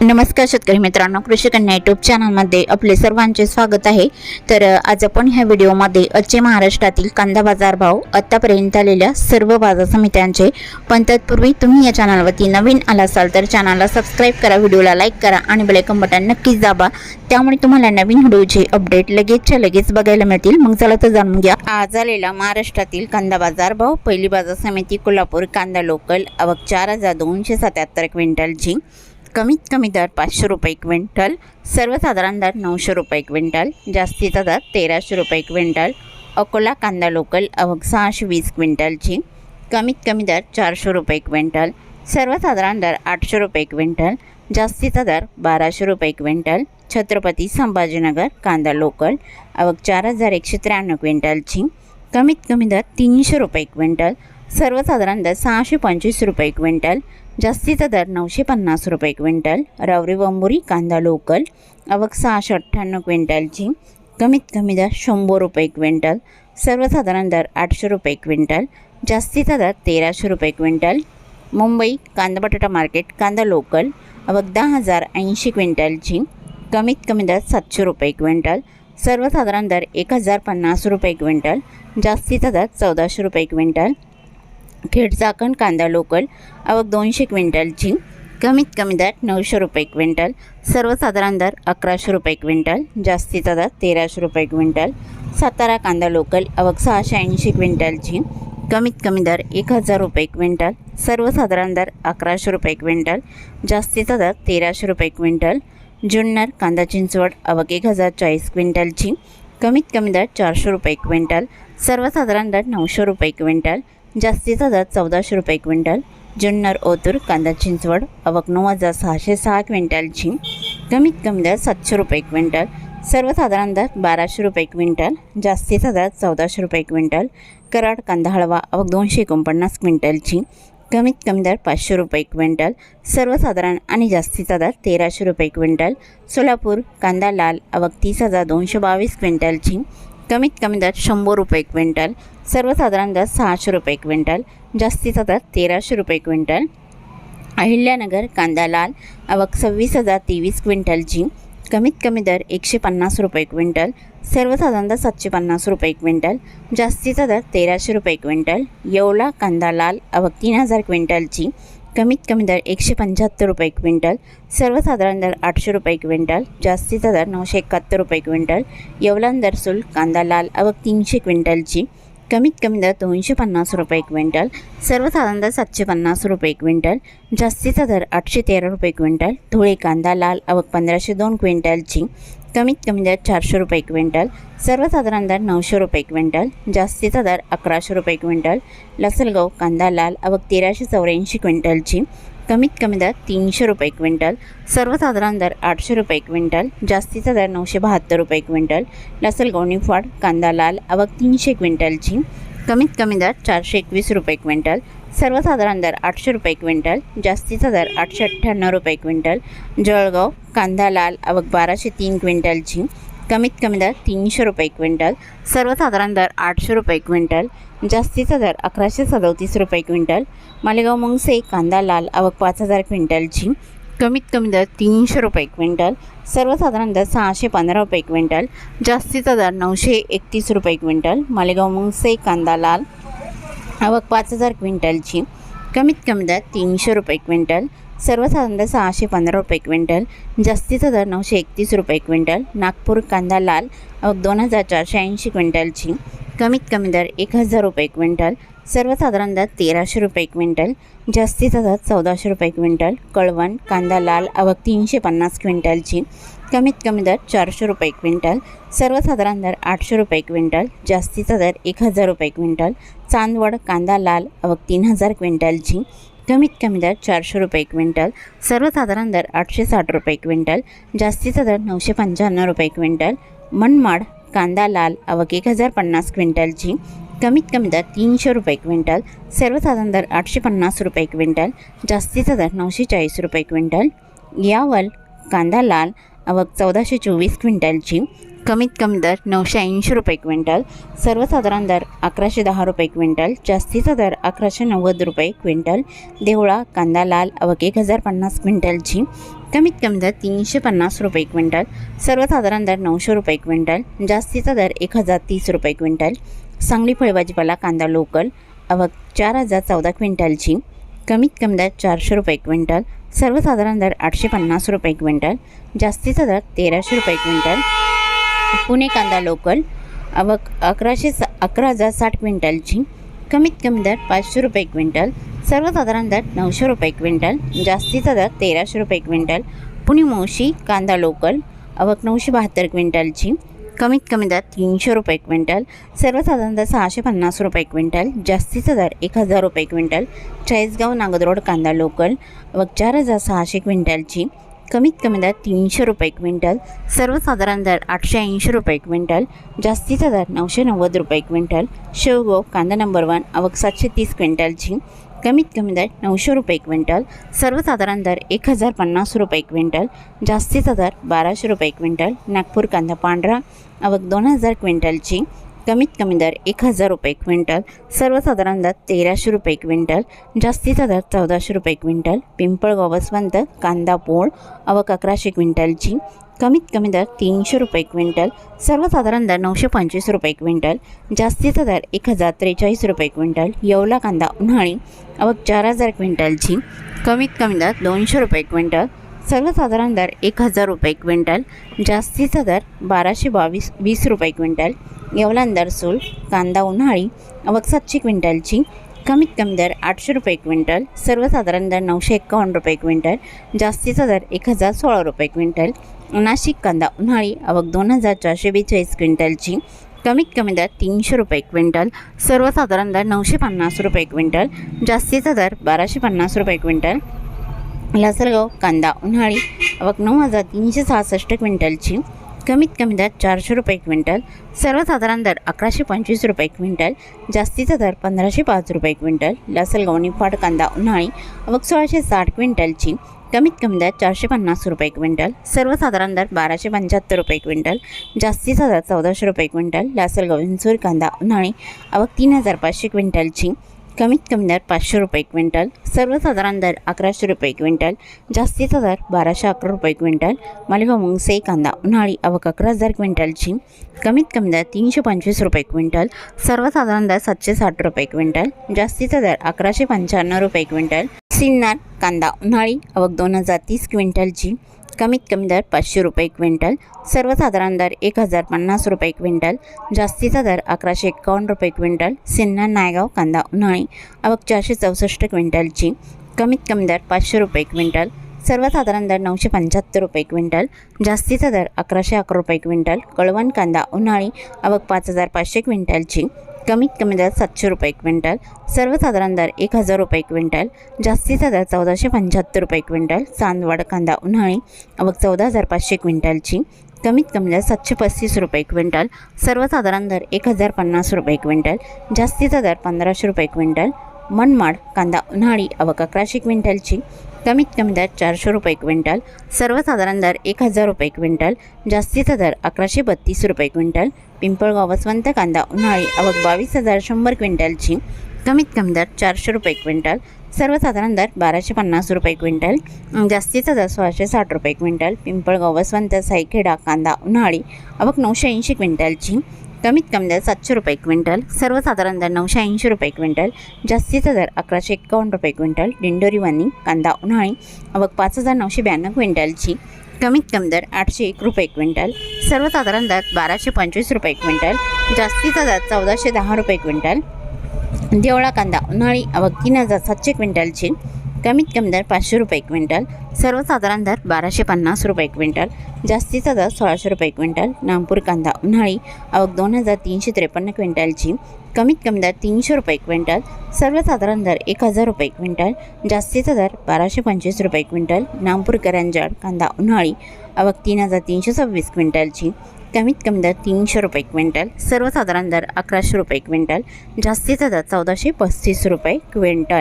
नमस्कार शेतकरी मित्रांनो, कृषी कन्या यूट्यूब चॅनलमध्ये आपले सर्वांचे स्वागत आहे। तर आज आपण ह्या व्हिडिओमध्ये आजचे महाराष्ट्रातील कांदा बाजार भाव, आतापर्यंत आलेल्या सर्व बाजार समित्यांचे, पण तत्पूर्वी तुम्ही या चॅनलवरती नवीन आला असाल तर चॅनलला सबस्क्राईब करा, व्हिडिओला लाईक करा आणि बेल आयकॉन बटन नक्कीच दाबा, त्यामुळे तुम्हाला नवीन व्हिडिओचे अपडेट लगेचच्या लगेच बघायला मिळतील। मग चला तर जाणून घ्या आज आलेला महाराष्ट्रातील कांदा बाजार भाव। पहिली बाजार समिती कोल्हापूर, कांदा लोकल आवक 4277 क्विंटलची, कमीत कमी दर 500 रुपये क्विंटल, सर्वसाधारण दर 900 रुपये क्विंटल, जास्तीचा दर 1300 रुपये क्विंटल। अकोला कांदा लोकल आवक 620 क्विंटलची, कमीत कमी दर 400 रुपये क्विंटल, सर्वसाधारण दर 800 रुपये क्विंटल, जास्तीचा दर 1200 रुपये क्विंटल। छत्रपती संभाजीनगर कांदा लोकल आवक 4193 क्विंटलची, कमीत कमी दर 300 रुपये क्विंटल, सर्वसाधारण दर 625 रुपये क्विंटल, जास्तीचा दर 950 रुपये क्विंटल। रावरी बंबुरी कांदा लोकल आवक 698 क्विंटलची, कमीत कमी दर 100 रुपये क्विंटल, सर्वसाधारण दर 800 रुपये क्विंटल, जास्तीचा दर 1300 रुपये क्विंटल। मुंबई कांदा बटाटा मार्केट कांदा लोकल आवक 10,080 क्विंटलची, कमीत कमी दर 700 रुपये क्विंटल, सर्वसाधारण दर 1050 रुपये क्विंटल, जास्तीचा दर 1400 रुपये क्विंटल। खेड चाकण कांदा लोकल आवक 200 क्विंटलची, कमीत कमी दर 900 रुपये क्विंटल, सर्वसाधारण दर 1100 रुपये क्विंटल, जास्तीचा दर 1300 रुपये क्विंटल। सातारा कांदा लोकल आवक 680 क्विंटलची, कमीत कमी दर 1000 रुपये क्विंटल, सर्वसाधारण दर 1100 रुपये क्विंटल, जास्तीचा दर 1300 रुपये क्विंटल। जुन्नर कांदा चिंचवड आवक 1040 क्विंटलची, कमीत कमी दर 400 रुपये क्विंटल, सर्वसाधारण दर 900 रुपये क्विंटल, जास्तीचा दर 1400 रुपये क्विंटल। जुन्नर ओतूर कांदा चिंचवड आवक 9606 क्विंटलची, कमीत कमी दर 700 रुपये क्विंटल, सर्वसाधारण दर 1200 रुपये क्विंटल, जास्तीचा दर 1400 रुपये क्विंटल। कराड कांदा हळवा आवक 249 क्विंटलची, कमीत कमी दर 500 रुपये क्विंटल, सर्वसाधारण आणि जास्तीचा दर 1300 रुपये क्विंटल। सोलापूर कांदा लाल आवक 30,222 क्विंटलची, कमीत कमी दर 100 रुपये क्विंटल, सर्वसाधारण दर 600 रुपये क्विंटल, जास्तीचा दर 1300 रुपये क्विंटल। अहिल्यानगर कांदा लाल आवक 26,023 क्विंटलची, कमीत कमी दर 150 रुपये क्विंटल, सर्वसाधारण दर 750 रुपये क्विंटल, जास्तीचा दर 1300 रुपये क्विंटल। येवला कांदा लाल आवक 3000 क्विंटलची, कमीत कमी दर 175 रुपये क्विंटल, सर्वसाधारण दर 800 रुपये क्विंटल, जास्तीचा दर 971 रुपये क्विंटल। येवला दरसूल कांदा लाल आवक 300 क्विंटलची, कमीत कमी दर 250 रुपये क्विंटल, सर्वसाधारण दर 750 रुपये क्विंटल, जास्तीचा दर 813 रुपये क्विंटल। धुळे कांदा लाल आवक 1502 क्विंटलची, कमीत कमी दर 400 रुपये क्विंटल, सर्वसाधारण दर 900 रुपये क्विंटल, जास्तीचा दर 1100 रुपये क्विंटल। लसलगाव कांदा लाल आवक 1384 क्विंटलची, कमीत कमी दर 300 रुपये क्विंटल, सर्वसाधारण दर 800 रुपये क्विंटल, जास्तीचा दर 972 रुपये क्विंटल। लसलगाव निफाड कांदा लाल आवक 300 क्विंटलची, कमीत कमी दर 421 रुपये क्विंटल, सर्वसाधारण दर 800 रुपये क्विंटल, जास्तीचा दर 898 रुपये क्विंटल। जळगाव कांदा लाल आवक 1203 क्विंटलची, कमीत कमी दर 300 रुपये क्विंटल, सर्वसाधारण दर 800 रुपये क्विंटल, जास्तीचा दर 1137 रुपये क्विंटल। मालेगाव मुंगसे कांदा लाल आवक 5000 क्विंटलची, कमीत कमी दर 300 रुपये क्विंटल, सर्वसाधारण दर 615 रुपये क्विंटल, जास्तीचा दर 931 रुपये क्विंटल। मालेगाव मुंगसे कांदा लाल आवक 5000 क्विंटलची, कमीत कमी दर 300 रुपये क्विंटल, सर्वसाधारण दर 615 रुपये क्विंटल, जास्तीचा दर 931 रुपये क्विंटल। नागपूर कांदा लाल आवक 2480 क्विंटलची, कमीत कमी दर 1000 रुपये क्विंटल, सर्वसाधारण दर 1300 रुपये क्विंटल, जास्तीचा दर 1400 रुपये क्विंटल। कळवण कांदा लाल आवक 350 क्विंटलची, कमीत कमी दर 400 रुपये क्विंटल, सर्वसाधारण दर 800 रुपये क्विंटल, जास्तीचा दर 1000 रुपये क्विंटल। चांदवड कांदा लाल आवक 3000 क्विंटलची, कमीत कमी दर 400 रुपये क्विंटल, सर्वसाधारण दर 860 रुपये क्विंटल, जास्तीचा दर 995 रुपये क्विंटल। मनमाड कांदा लाल आवक 1050 क्विंटलची, कमीत कमी दर 300 रुपये क्विंटल, सर्वसाधारण दर 850 रुपये क्विंटल, जास्तीचा दर 940 रुपये क्विंटल। यावल कांदा लाल आवक 1424 क्विंटलची, कमीत कमी दर 980 रुपये क्विंटल, सर्वसाधारण दर 1110 रुपये क्विंटल, जास्तीचा दर 1190 रुपये क्विंटल। देवळा कांदा लाल आवक 1050 क्विंटलची, कमीत कमी दर 350 रुपये क्विंटल, सर्वसाधारण दर 900 रुपये क्विंटल, जास्तीचा दर 1030 रुपये क्विंटल। सांगली फळभाजीपाला कांदा लोकल आवक 4014 क्विंटलची, कमीत कमी दर 400 रुपये क्विंटल, सर्वसाधारण दर 850 रुपये क्विंटल, जास्तीचा दर 1300 रुपये क्विंटल। पुणे कांदा लोकल आवक 11,060 क्विंटलची, कमीत कमी दर 500 रुपये क्विंटल, सर्वसाधारण दर 900 रुपये क्विंटल, जास्तीचा दर 1300 रुपये क्विंटल। पुणे मोशी कांदा लोकल आवक 972 क्विंटलची, कमीत कमी दर 300 रुपये क्विंटल, सर्वसाधारण दर 650 रुपये क्विंटल, जास्तीचा दर 1000 रुपये क्विंटल। चाळीसगाव नागदरोड कांदा लोकल आवक 4600 क्विंटलची, कमीत कमी दर 300 रुपये क्विंटल, सर्वसाधारण दर 880 रुपये क्विंटल, जास्तीचा दर 990 रुपये क्विंटल। शेवगाव कांदा नंबर 1 आवक 730 क्विंटलची, कमीत कमी दर 900 रुपये क्विंटल, सर्वसाधारण दर 1050 रुपये क्विंटल, जास्तीचा दर 1200 रुपये क्विंटल। नागपूर कांदा पांढरा आवक 2000 क्विंटलची, कमीत कमी दर 1000 रुपये क्विंटल, सर्वसाधारण दर 1300 रुपये क्विंटल, जास्तीचा दर 1400 रुपये क्विंटल। पिंपळगाव वसवंत कांदा पोळ आवक 1100 क्विंटलची, कमीत कमी दर 300 रुपये क्विंटल, सर्वसाधारण दर 925 रुपये क्विंटल, जास्तीचा दर 1043 रुपये क्विंटल। येवला कांदा उन्हाळी आवक 4000 क्विंटलची, कमीत कमी दर 200 रुपये क्विंटल, सर्वसाधारण दर 1000 रुपये क्विंटल, जास्तीचा दर 1220 रुपये क्विंटल। येवला नरसूल कांदा उन्हाळी आवक 700 क्विंटलची, कमीत कमी दर 800 रुपये क्विंटल, सर्वसाधारण दर 951 रुपये क्विंटल, जास्तीचा दर 1016 रुपये क्विंटल। नाशिक कांदा उन्हाळी आवक 2442 क्विंटलची, कमीत कमी दर 300 रुपये क्विंटल, सर्वसाधारण दर 950 रुपये क्विंटल, जास्तीचा दर 1250 रुपये क्विंटल। लासलगाव कांदा उन्हाळी आवक 9366 क्विंटलची, कमीत कमी दर 400 रुपये क्विंटल, सर्वसाधारण दर 1125 रुपये क्विंटल, जास्तीचा दर 1505 रुपये क्विंटल। लासलगाव निफाड कांदा उन्हाळी आवक 1660 क्विंटलची, कमीत कमी दर 450 रुपये क्विंटल, सर्वसाधारण दर 1275 रुपये क्विंटल, जास्तीचा दर 1400 रुपये क्विंटल। लासलगाव इंसूर कांदा उन्हाळी आवक 3500 क्विंटलची, कमीत कमी दर 500 रुपये क्विंटल, सर्वसाधारण दर 1100 रुपये क्विंटल, जास्तीचा दर 1211 रुपये क्विंटल। मालेगाव मुंगसे कांदा उन्हाळी आवक 11000 क्विंटलची, कमीत कमी दर 325 रुपये क्विंटल, सर्वसाधारण दर 760 रुपये क्विंटल, जास्तीचा दर 1195 रुपये क्विंटल। सिन्नर कांदा उन्हाळी आवक 2030 क्विंटलची, कमीत कमी दर 500 रुपये क्विंटल, सर्वसाधारण दर 1050 रुपये क्विंटल, जास्तीचा दर 1151 रुपये क्विंटल। सिन्नर नायगाव कांदा उन्हाळी आवक 464 क्विंटलची, कमीत कमी दर 500 रुपये क्विंटल, सर्वसाधारण दर 975 रुपये क्विंटल, जास्तीचा दर 1111 रुपये क्विंटल। कळवण कांदा उन्हाळी आवक 5500 क्विंटलची, कमीत कमी दर 700 रुपये क्विंटल, सर्वसाधारण दर 1000 रुपये क्विंटल, जास्तीचा दर 1475 रुपये क्विंटल। चांदवड कांदा उन्हाळी आवक 14500 क्विंटलची, कमीत कमी दर 735 रुपये क्विंटल, सर्वसाधारण दर 1050 रुपये क्विंटल, जास्तीचा दर 1500 रुपये क्विंटल। मनमाड कांदा उन्हाळी आवक 1100 क्विंटलची, कमीत कमी दर 400 रुपये क्विंटल, सर्वसाधारण दर 1000 रुपये क्विंटल, जास्तीचा दर 1132 रुपये क्विंटल। पिंपळगाव वसवंत कांदा उन्हाळी आवक 22100 क्विंटलची, कमीत कमी दर 400 रुपये क्विंटल, सर्वसाधारण दर 1250 रुपये क्विंटल, जास्तीचा दर 1660 रुपये क्विंटल। पिंपळगाव वसवंत सायखेडा कांदा उन्हाळी आवक 980 क्विंटलची, कमीत कमी दर 700 रुपये क्विंटल, सर्वसाधारण दर 980 रुपये क्विंटल, जास्तीचा दर 1151 रुपये क्विंटल। दिंडोरी वानी कांदा उन्हाळी आवक 5992 क्विंटलची, कमीत कमी दर 801 रुपये क्विंटल, सर्वसाधारण दर 1225 रुपये क्विंटल, जास्तीचा दर 1410 रुपये क्विंटल। देवळा कांदा उन्हाळी आवक 3700 क्विंटलची, कमीत कमी दर 500 रुपये क्विंटल, सर्वसाधारण दर 1250 रुपये क्विंटल, जास्तीचा दर 1600 रुपये क्विंटल। नागपूर कांदा उन्हाळी आवक 2353 क्विंटलची, कमीत कमी दर 300 रुपये क्विंटल, सर्वसाधारण दर 1000 रुपये क्विंटल, जास्तीचा दर 1225 रुपये क्विंटल। नागपूर करंजड कांदा उन्हाळी आवक 3326 क्विंटलची, कमीत कमी दर 300 रुपये क्विंटल, सर्वसाधारण दर 1100 रुपये क्विंटल, जास्तीचा दर 1435 रुपये क्विंटल।